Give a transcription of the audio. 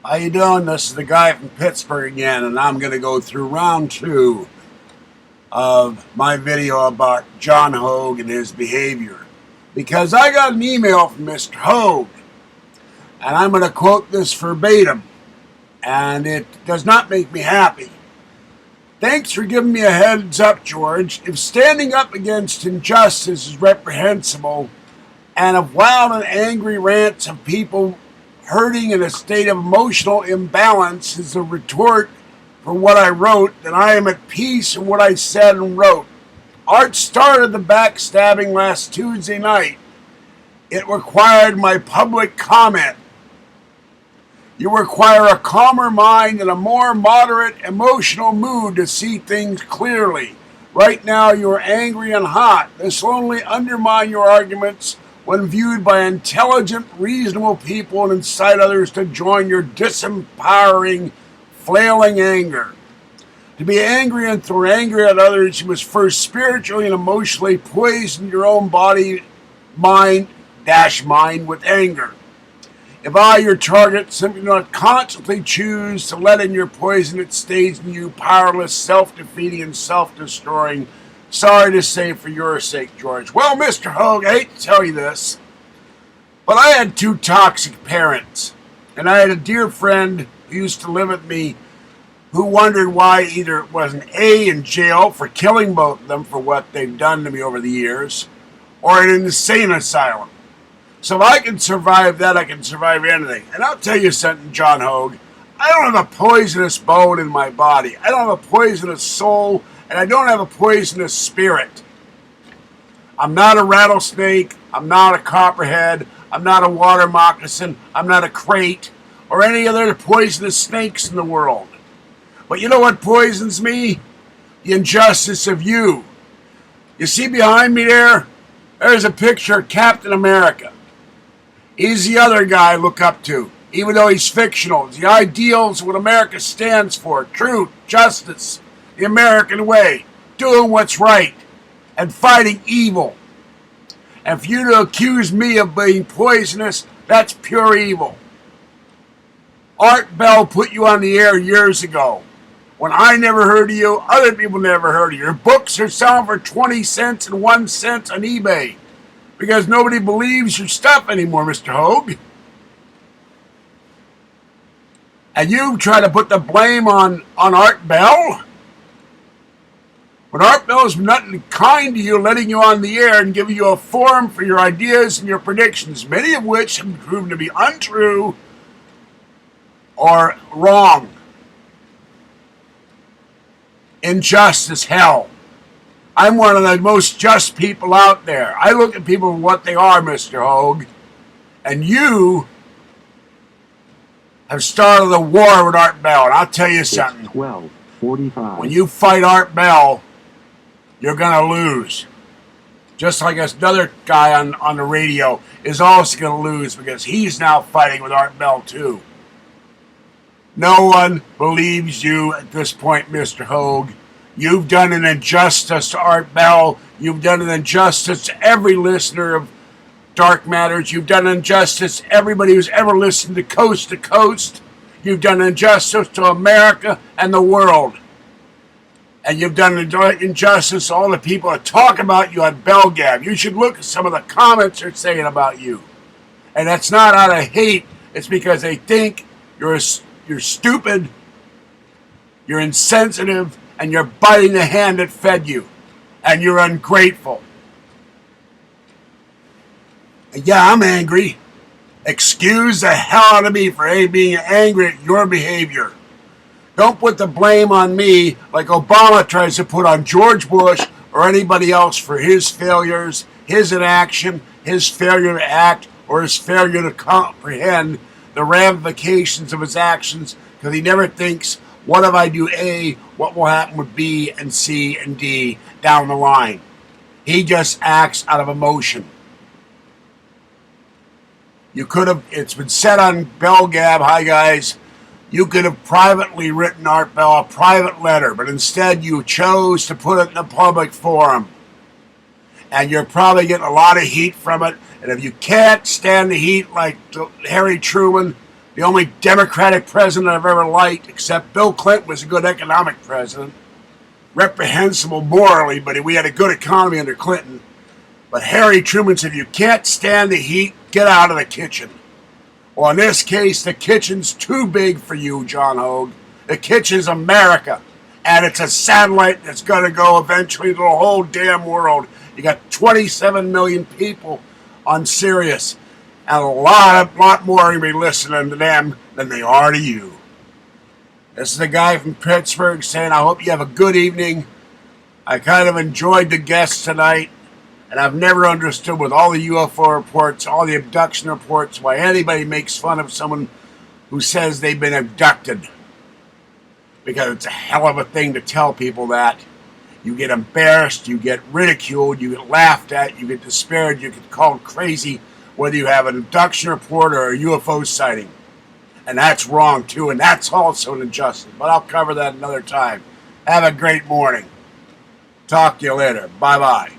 How you doing? This is the guy from Pittsburgh again, and I'm going to go through round two of my video about John Hogue and his behavior. Because I got an email from Mr. Hogue, and I'm going to quote this verbatim, and it does not make me happy. Thanks for giving me a heads up, George. If standing up against injustice is reprehensible, and if wild and angry rants of people hurting in a state of emotional imbalance is a retort for what I wrote, then I am at peace in what I said and wrote. Art started the backstabbing last Tuesday night. It required my public comment. You require a calmer mind and a more moderate emotional mood to see things clearly. Right now you are angry and hot. This will only undermine your arguments when viewed by intelligent, reasonable people and incite others to join your disempowering, flailing anger. To be angry and throw anger at others, you must first spiritually and emotionally poison your own body, mind with anger. If I, your target, simply do not consciously choose to let in your poison, it stays in you, powerless, self-defeating, and self-destroying. Sorry to say for your sake, George. Well, Mr. Hogue, I hate to tell you this, but I had two toxic parents, and I had a dear friend who used to live with me who wondered why either it wasn't A, in jail for killing both of them for what they've done to me over the years, or in an insane asylum. So if I can survive that, I can survive anything. And I'll tell you something, John Hogue, I don't have a poisonous bone in my body. I don't have a poisonous soul, and I don't have a poisonous spirit. I'm not a rattlesnake. I'm not a copperhead. I'm not a water moccasin. I'm not a crate or any other poisonous snakes in the world. But you know what poisons me? The injustice of you. You see behind me there? There's a picture of Captain America. He's the other guy I look up to, even though he's fictional. The ideals of what America stands for: truth, justice, the American way, doing what's right, and fighting evil. And for you to accuse me of being poisonous, that's pure evil. Art Bell put you on the air years ago. When I never heard of you, other people never heard of you. Your books are selling for 20 cents and 1 cent on eBay because nobody believes your stuff anymore, Mr. Hogue. And you try to put the blame on Art Bell? When Art Bell is nothing kind to you, letting you on the air and giving you a forum for your ideas and your predictions, many of which have proven to be untrue or wrong. Injustice, hell. I'm one of the most just people out there. I look at people for what they are, Mr. Hogue. And you have started a war with Art Bell. And I'll tell you something. 12:45. When you fight Art Bell, you're going to lose. Just like another guy on the radio is also going to lose because he's now fighting with Art Bell too. No one believes you at this point, Mr. Hogue. You've done an injustice to Art Bell. You've done an injustice to every listener of Dark Matters. You've done injustice to everybody who's ever listened to Coast to Coast. You've done injustice to America and the world. And you've done injustice to all the people that talk about you on BellGab. You should look at some of the comments they're saying about you. And that's not out of hate. It's because they think you're stupid, you're insensitive, and you're biting the hand that fed you. And you're ungrateful. And yeah, I'm angry. Excuse the hell out of me for being angry at your behavior. Don't put the blame on me like Obama tries to put on George Bush or anybody else for his failures, his inaction, his failure to act, or his failure to comprehend the ramifications of his actions, because he never thinks, what if I do A, what will happen with B and C and D down the line. He just acts out of emotion. You could have, it's been said on BellGab, hi guys, you could have privately written Art Bell a private letter, but instead you chose to put it in a public forum. And you're probably getting a lot of heat from it. And if you can't stand the heat like Harry Truman, The only Democratic president I've ever liked, except Bill Clinton, was a good economic president. Reprehensible morally, but we had a good economy under Clinton. But Harry Truman said, if you can't stand the heat, get out of the kitchen. Well, in this case, the kitchen's too big for you, John Hogue. The kitchen's America. And it's a satellite that's going to go eventually to the whole damn world. You got 27 million people on Sirius. And a lot more are going to be listening to them than they are to you. This is a guy from Pittsburgh saying, I hope you have a good evening. I kind of enjoyed the guests tonight. And I've never understood with all the UFO reports, all the abduction reports, why anybody makes fun of someone who says they've been abducted. Because it's a hell of a thing to tell people that. You get embarrassed, you get ridiculed, you get laughed at, you get disparaged, you get called crazy, whether you have an abduction report or a UFO sighting. And that's wrong too, and that's also an injustice. But I'll cover that another time. Have a great morning. Talk to you later. Bye-bye.